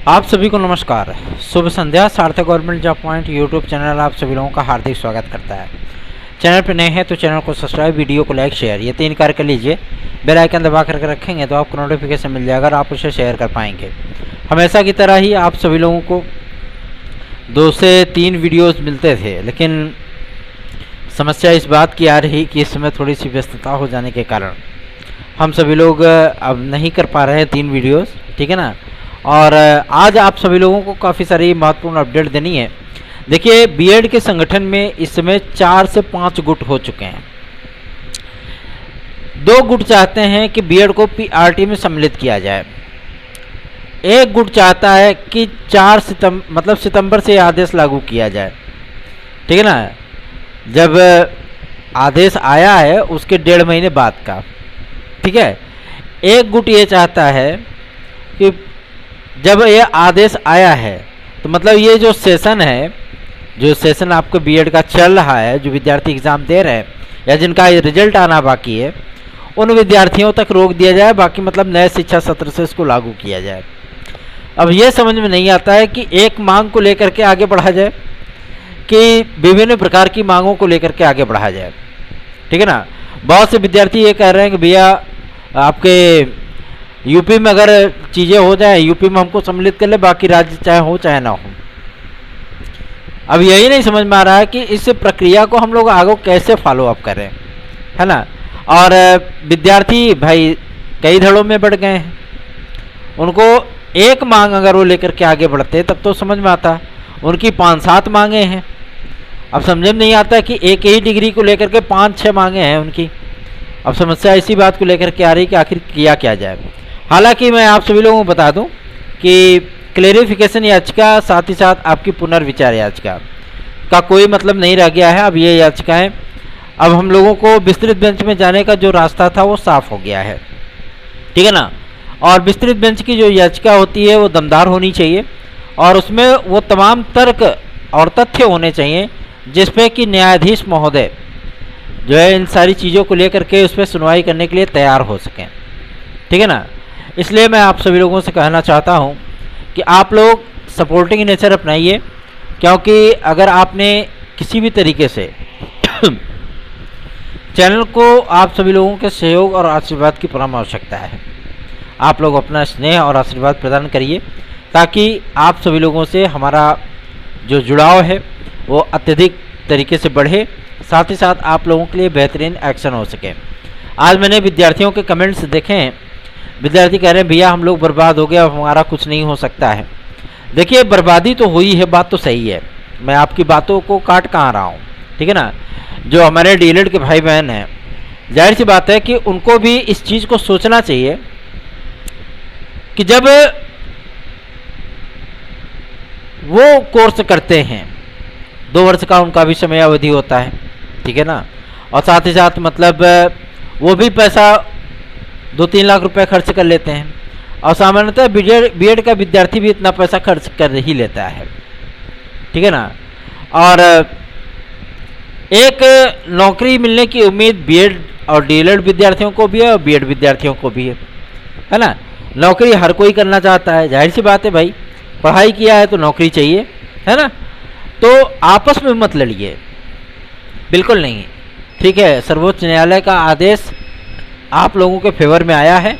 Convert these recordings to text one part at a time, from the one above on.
आप सभी को नमस्कार। शुभ संध्या। सार्थक government job point YouTube channel आप सभी लोगों का हार्दिक स्वागत करता है। चैनल पर नए हैं तो चैनल को सब्सक्राइब, वीडियो को लाइक, शेयर ये 3 कार्य कर लीजिए। बेल आइकन दबा करके रखेंगे तो आपको नोटिफिकेशन मिल जाएगा और आप उसे शेयर कर पाएंगे। हमेशा की तरह ही आप सभी लोगों को 2 से 3 वीडियोज़ मिलते थे, लेकिन समस्या इस बात की आ रही कि इस समय थोड़ी सी व्यस्तता हो जाने के कारण हम सभी लोग अब नहीं कर पा रहे हैं 3 वीडियोज़, ठीक है ना। और आज आप सभी लोगों को काफ़ी सारी महत्वपूर्ण अपडेट देनी है। देखिए, बीएड के संगठन में इस समय 4 से 5 गुट हो चुके हैं। 2 गुट चाहते हैं कि बीएड को पीआरटी में सम्मिलित किया जाए। एक गुट चाहता है कि 4 सितंबर से आदेश लागू किया जाए, ठीक है ना। जब आदेश आया है उसके 1.5 महीने बाद का, ठीक है। एक गुट ये चाहता है कि जब ये आदेश आया है तो मतलब ये जो सेशन आपको बीएड का चल रहा है, जो विद्यार्थी एग्ज़ाम दे रहे हैं या जिनका रिजल्ट आना बाकी है, उन विद्यार्थियों तक रोक दिया जाए। बाकी मतलब नए शिक्षा सत्र से इसको लागू किया जाए। अब ये समझ में नहीं आता है कि एक मांग को लेकर के आगे बढ़ा जाए कि विभिन्न प्रकार की मांगों को लेकर के आगे बढ़ा जाए, ठीक है ना। बहुत से विद्यार्थी ये कह रहे हैं कि भैया आपके यूपी में अगर चीज़ें हो जाए, यूपी में हमको सम्मिलित कर ले, बाकी राज्य चाहे हो चाहे ना हो। अब यही नहीं समझ में आ रहा है कि इस प्रक्रिया को हम लोग आगे कैसे फॉलो अप करें, है ना। और विद्यार्थी भाई कई धड़ों में बढ़ गए हैं। उनको एक मांग अगर वो लेकर के आगे बढ़ते तब तो समझ में आता। उनकी 5-7 मांगे हैं। अब समझ में नहीं आता कि एक ही डिग्री को लेकर के 5-6 मांगे हैं उनकी। अब समस्या इसी बात को लेकर के आ रही कि आखिर किया क्या जाए। हालांकि मैं आप सभी लोगों को बता दूं कि क्लेरिफिकेशन याचिका, साथ ही साथ आपकी पुनर्विचार याचिका का कोई मतलब नहीं रह गया है। अब ये याचिकाएं, अब हम लोगों को विस्तृत बेंच में जाने का जो रास्ता था वो साफ हो गया है, ठीक है ना। और विस्तृत बेंच की जो याचिका होती है वो दमदार होनी चाहिए और उसमें वो तमाम तर्क और तथ्य होने चाहिए जिसपे कि न्यायाधीश महोदय जो है इन सारी चीज़ों को लेकर के उस पर सुनवाई करने के लिए तैयार हो सकें, ठीक है ना। इसलिए मैं आप सभी लोगों से कहना चाहता हूं कि आप लोग सपोर्टिंग नेचर अपनाइए, क्योंकि अगर आपने किसी भी तरीके से चैनल को, आप सभी लोगों के सहयोग और आशीर्वाद की परम आवश्यकता है। आप लोग अपना स्नेह और आशीर्वाद प्रदान करिए ताकि आप सभी लोगों से हमारा जो जुड़ाव है वो अत्यधिक तरीके से बढ़े, साथ ही साथ आप लोगों के लिए बेहतरीन एक्शन हो सके। आज मैंने विद्यार्थियों के कमेंट्स देखे हैं। विद्यार्थी कह रहे हैं भैया हम लोग बर्बाद हो गए, अब हमारा कुछ नहीं हो सकता है। देखिए, बर्बादी तो हुई है, बात तो सही है। मैं आपकी बातों को काट कहाँ रहा हूँ, ठीक है ना। जो हमारे डीएलएड के भाई बहन हैं, जाहिर सी बात है कि उनको भी इस चीज़ को सोचना चाहिए कि जब वो कोर्स करते हैं 2 वर्ष का उनका भी समय अवधि होता है, ठीक है ना। और साथ ही साथ मतलब वो भी पैसा 2-3 लाख रुपए खर्च कर लेते हैं और सामान्यतः बीएड का विद्यार्थी भी इतना पैसा खर्च कर ही लेता है, ठीक है ना। और एक नौकरी मिलने की उम्मीद बीएड और डीएलएड विद्यार्थियों को भी है और बीएड विद्यार्थियों को भी है ना। नौकरी हर कोई करना चाहता है, जाहिर सी बात है भाई। पढ़ाई किया है तो नौकरी चाहिए, है ना। तो आपस में मत लड़िए, बिल्कुल नहीं, ठीक है। सर्वोच्च न्यायालय का आदेश आप लोगों के फेवर में आया है,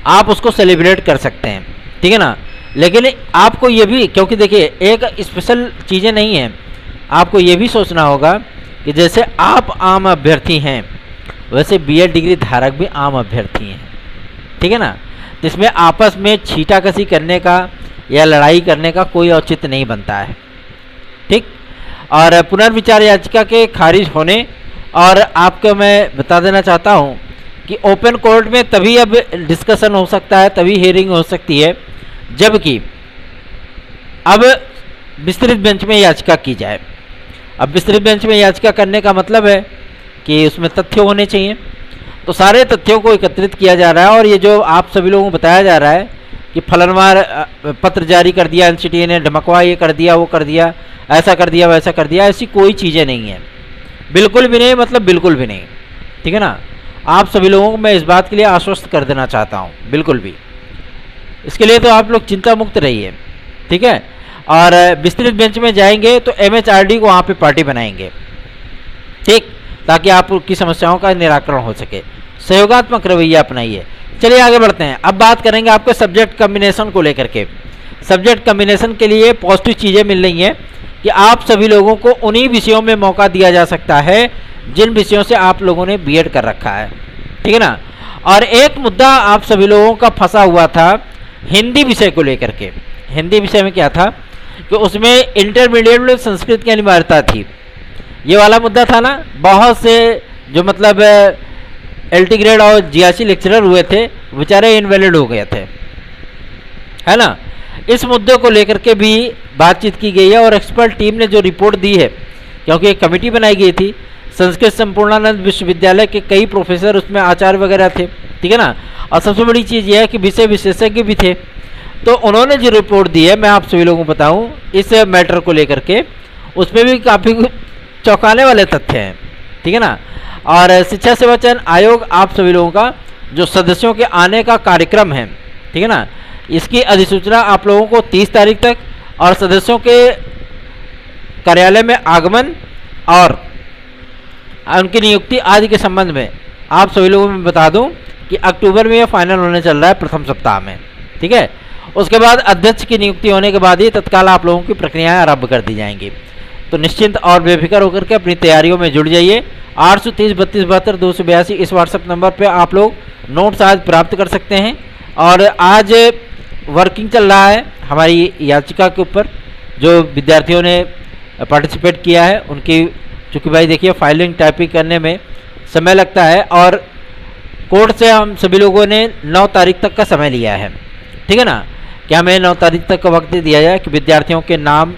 आप उसको सेलिब्रेट कर सकते हैं, ठीक है ना। लेकिन आपको ये भी, क्योंकि देखिए एक स्पेशल चीज़ें नहीं हैं, आपको ये भी सोचना होगा कि जैसे आप आम अभ्यर्थी हैं वैसे बीएड डिग्री धारक भी आम अभ्यर्थी हैं, ठीक है ना। इसमें आपस में छींटाकशी करने का या लड़ाई करने का कोई औचित्य नहीं बनता है, ठीक। और पुनर्विचार याचिका के खारिज होने, और आपको मैं बता देना चाहता हूं कि ओपन कोर्ट में तभी अब डिस्कशन हो सकता है, तभी हियरिंग हो सकती है जबकि अब विस्तृत बेंच में याचिका की जाए। अब विस्तृत बेंच में याचिका करने का मतलब है कि उसमें तथ्य होने चाहिए। तो सारे तथ्यों को एकत्रित किया जा रहा है और ये जो आप सभी लोगों को बताया जा रहा है कि फलनवार पत्र जारी कर दिया एनसीटीए ने, ढमकवा ये कर दिया, वो कर दिया, ऐसा कर दिया, वैसा कर दिया, ऐसी कोई चीज़ें नहीं है, बिल्कुल भी नहीं, मतलब बिल्कुल भी नहीं, ठीक है ना। आप सभी लोगों को मैं इस बात के लिए आश्वस्त कर देना चाहता हूँ, बिल्कुल भी इसके लिए तो आप लोग चिंता मुक्त रहिए, ठीक है। और विस्तृत बेंच में जाएंगे तो MHRD को वहाँ पे पार्टी बनाएंगे, ठीक, ताकि आपकी समस्याओं का निराकरण हो सके। सहयोगात्मक रवैया अपनाइए। चलिए आगे बढ़ते हैं। अब बात करेंगे आपके सब्जेक्ट कम्बिनेशन को लेकर के। सब्जेक्ट कम्बिनेशन के लिए पॉजिटिव चीज़ें मिल रही हैं कि आप सभी लोगों को उन्हीं विषयों में मौका दिया जा सकता है जिन विषयों से आप लोगों ने B.Ed कर रखा है, ठीक है ना। और एक मुद्दा आप सभी लोगों का फंसा हुआ था हिंदी विषय को लेकर के। हिंदी विषय में क्या था कि उसमें इंटरमीडिएट में संस्कृत की अनिवार्यता थी, ये वाला मुद्दा था ना। बहुत से जो मतलब LT ग्रेड और GRC लेक्चरर हुए थे बेचारे इनवैलिड हो गए थे, है ना। इस मुद्दे को लेकर के भी बातचीत की गई है और एक्सपर्ट टीम ने जो रिपोर्ट दी है, क्योंकि एक कमेटी बनाई गई थी, संस्कृत संपूर्णानंद विश्वविद्यालय के कई प्रोफेसर उसमें आचार्य वगैरह थे, ठीक है ना। और सबसे बड़ी चीज़ यह है कि विषय विशेषज्ञ भी थे। तो उन्होंने जो रिपोर्ट दी है मैं आप सभी लोगों को बताऊं इस मैटर को लेकर के, उसमें भी काफ़ी चौंकाने वाले तथ्य हैं, ठीक है ना। और शिक्षा सेवा चयन आयोग आप सभी लोगों का जो सदस्यों के आने का कार्यक्रम है, ठीक है ना, इसकी अधिसूचना आप लोगों को 30 तारीख तक और सदस्यों के कार्यालय में आगमन और उनकी नियुक्ति आदि के संबंध में आप सभी लोगों में बता दूं कि अक्टूबर में यह फाइनल होने चल रहा है, प्रथम सप्ताह में, ठीक है। उसके बाद अध्यक्ष की नियुक्ति होने के बाद ही तत्काल आप लोगों की प्रक्रियाएं आरंभ कर दी जाएंगी। तो निश्चिंत और बेफिक्र होकर के अपनी तैयारियों में जुड़ जाइए। 830 32 72 282 इस व्हाट्सएप नंबर पे आप लोग नोट्स आज प्राप्त कर सकते हैं। और आज वर्किंग चल रहा है हमारी याचिका के ऊपर, जो विद्यार्थियों ने पार्टिसिपेट किया है उनकी, चूँकि भाई देखिए फाइलिंग टाइपिंग करने में समय लगता है और कोर्ट से हम सभी लोगों ने 9 तारीख तक का समय लिया है, ठीक है ना। क्या हमें 9 तारीख तक का वक्त दिया जाए कि विद्यार्थियों के नाम,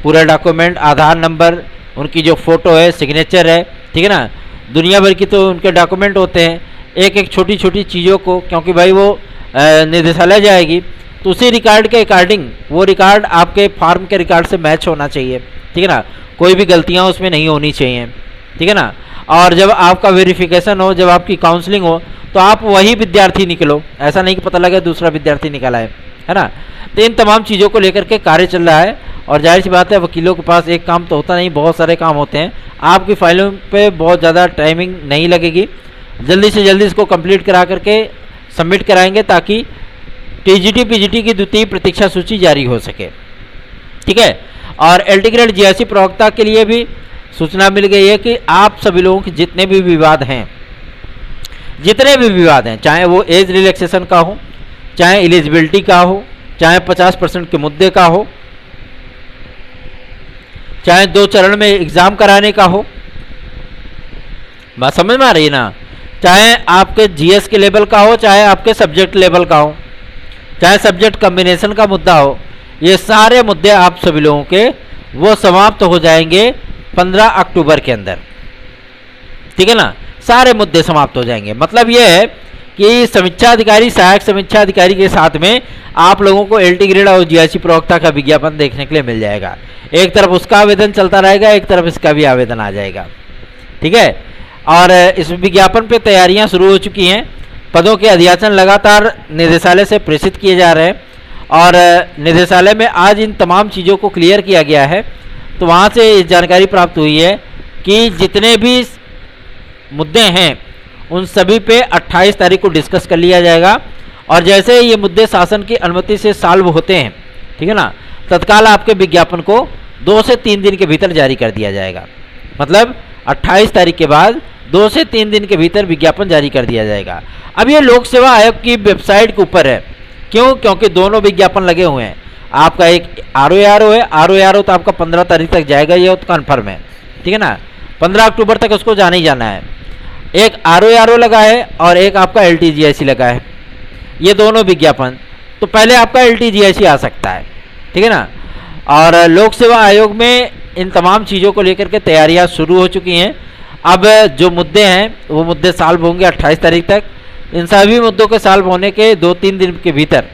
पूरा डॉक्यूमेंट, आधार नंबर, उनकी जो फ़ोटो है, सिग्नेचर है, ठीक है ना, दुनिया भर की तो उनके डॉक्यूमेंट होते हैं, एक एक छोटी छोटी चीज़ों को, क्योंकि भाई वो निर्देशालय जाएगी तो उसी रिकॉर्ड के अकॉर्डिंग वो रिकॉर्ड आपके फार्म के रिकॉर्ड से मैच होना चाहिए, ठीक है ना, कोई भी गलतियाँ उसमें नहीं होनी चाहिए, ठीक है ना। और जब आपका वेरिफिकेशन हो, जब आपकी काउंसलिंग हो, तो आप वही विद्यार्थी निकलो, ऐसा नहीं कि पता लगे दूसरा विद्यार्थी निकला है ना। तो इन तमाम चीज़ों को लेकर के कार्य चल रहा है और जाहिर सी बात है वकीलों के पास एक काम तो होता नहीं, बहुत सारे काम होते हैं। आपकी फाइलों पे बहुत ज़्यादा टाइमिंग नहीं लगेगी, जल्दी से जल्दी इसको कंप्लीट करा करके सबमिट कराएंगे ताकि TGT PGT की द्वितीय प्रतीक्षा सूची जारी हो सके, ठीक है। और LT ग्रेड GRC प्रवक्ता के लिए भी सूचना मिल गई है कि आप सभी लोगों के जितने भी विवाद हैं, चाहे वो एज रिलैक्सेशन का हो, चाहे एलिजिबिलिटी का हो, चाहे 50% के मुद्दे का हो, चाहे 2 चरण में एग्ज़ाम कराने का हो, बात समझ में आ रही है ना, चाहे आपके GS के लेवल का हो, चाहे आपके सब्जेक्ट लेवल का हो, चाहे सब्जेक्ट कम्बिनेशन का मुद्दा हो, ये सारे मुद्दे आप सभी लोगों के वो समाप्त हो जाएंगे 15 अक्टूबर के अंदर, ठीक है ना। सारे मुद्दे समाप्त हो जाएंगे। मतलब ये है कि समीक्षा अधिकारी, सहायक समीक्षा अधिकारी के साथ में आप लोगों को LT ग्रेड और GRC प्रवक्ता का विज्ञापन देखने के लिए मिल जाएगा। एक तरफ उसका आवेदन चलता रहेगा, एक तरफ इसका भी आवेदन आ जाएगा, ठीक है। और इस विज्ञापन पे तैयारियां शुरू हो चुकी हैं। पदों के अध्याचन लगातार निदेशालय से प्रेषित किए जा रहे हैं और निदेशालय में आज इन तमाम चीज़ों को क्लियर किया गया है। तो वहाँ से ये जानकारी प्राप्त हुई है कि जितने भी मुद्दे हैं उन सभी पे 28 तारीख को डिस्कस कर लिया जाएगा और जैसे ये मुद्दे शासन की अनुमति से सॉल्व होते हैं, ठीक है ना, तत्काल आपके विज्ञापन को 2 से 3 दिन के भीतर जारी कर दिया जाएगा। मतलब 28 तारीख के बाद 2 से 3 दिन के भीतर विज्ञापन जारी कर दिया जाएगा। अब ये लोक सेवा आयोग की वेबसाइट के ऊपर है। क्यों? क्योंकि दोनों विज्ञापन लगे हुए हैं। आपका एक ROARO है, ROARO तो आपका 15 तारीख तक जाएगा, ये तो कन्फर्म है, ठीक है ना, 15 अक्टूबर तक उसको जाना ही जाना है। एक ROARO लगा है और एक आपका LTGIC लगा है, ये दोनों विज्ञापन। तो पहले आपका LTGIC आ सकता है, ठीक है ना। और लोक सेवा आयोग में इन तमाम चीज़ों को लेकर के तैयारियां शुरू हो चुकी हैं। अब जो मुद्दे हैं वो मुद्दे सॉल्व होंगे 28 तारीख तक। इन सभी मुद्दों के सॉल्व होने के 2-3 दिन के भीतर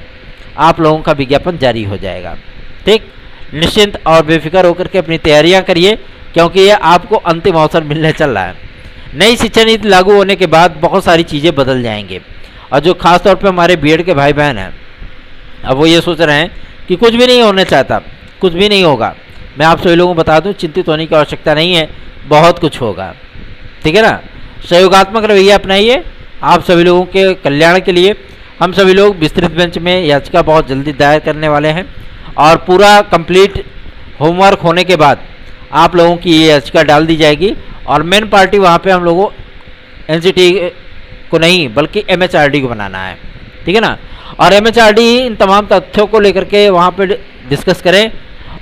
आप लोगों का विज्ञापन जारी हो जाएगा, ठीक। निश्चिंत और बेफिक्र होकर के अपनी तैयारियां करिए क्योंकि ये आपको अंतिम अवसर मिलने चल रहा है। नई शिक्षा नीति लागू होने के बाद बहुत सारी चीज़ें बदल जाएंगे और जो खास तौर पे हमारे B.Ed के भाई बहन हैं अब वो ये सोच रहे हैं कि कुछ भी नहीं होने चाहता, कुछ भी नहीं होगा। मैं आप सभी लोगों को बता दूं, चिंतित होने की आवश्यकता नहीं है, बहुत कुछ होगा। ठीक है ना, सहयोगात्मक रवैया अपनाइए, आप सभी लोगों के कल्याण के लिए। हम सभी लोग विस्तृत बेंच में याचिका बहुत जल्दी दायर करने वाले हैं और पूरा कंप्लीट होमवर्क होने के बाद आप लोगों की ये याचिका डाल दी जाएगी और मेन पार्टी वहाँ पे हम लोगों एनसीटी को नहीं बल्कि एमएचआरडी को बनाना है। ठीक है ना, और एमएचआरडी इन तमाम तथ्यों को लेकर के वहाँ पे डिस्कस करें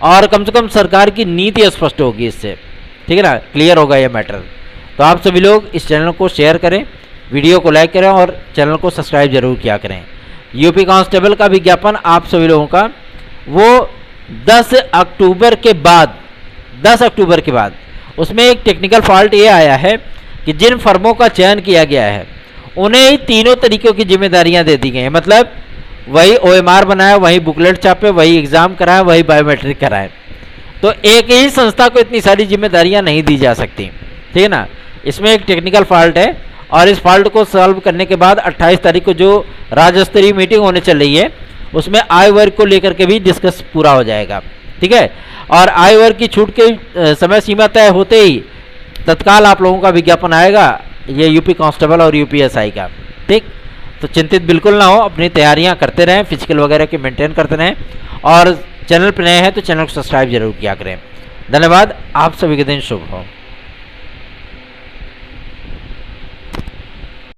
और कम से कम सरकार की नीति स्पष्ट होगी इससे। ठीक है ना, क्लियर होगा ये मैटर। तो आप सभी लोग इस चैनल को शेयर करें, वीडियो को लाइक करें और चैनल को सब्सक्राइब जरूर किया करें। यूपी कांस्टेबल का विज्ञापन आप सभी लोगों का वो 10 अक्टूबर के बाद उसमें एक टेक्निकल फॉल्ट ये आया है कि जिन फर्मों का चयन किया गया है उन्हें ही तीनों तरीक़ों की जिम्मेदारियां दे दी गई हैं। मतलब वही ओएमआर बनाए, वही बुकलेट छापे, वही एग्ज़ाम कराए, वही बायोमेट्रिक कराए। तो एक ही संस्था को इतनी सारी जिम्मेदारियां नहीं दी जा सकती। ठीक है ना, इसमें एक टेक्निकल फॉल्ट है और इस फॉल्ट को सॉल्व करने के बाद 28 तारीख को जो राज्य स्तरीय मीटिंग होने चल रही है उसमें आय वर्ग को लेकर के भी डिस्कस पूरा हो जाएगा। ठीक है, और आय वर्ग की छूट के समय सीमा तय होते ही तत्काल आप लोगों का विज्ञापन आएगा ये यूपी कांस्टेबल और यूपीएसआई का। ठीक, तो चिंतित बिल्कुल ना हो, अपनी तैयारियां करते रहें, फिजिकल वगैरह की मेंटेन करते रहें और चैनल पर नए हैं तो चैनल को सब्सक्राइब जरूर किया करें। धन्यवाद, आप सभी के दिन शुभ हो।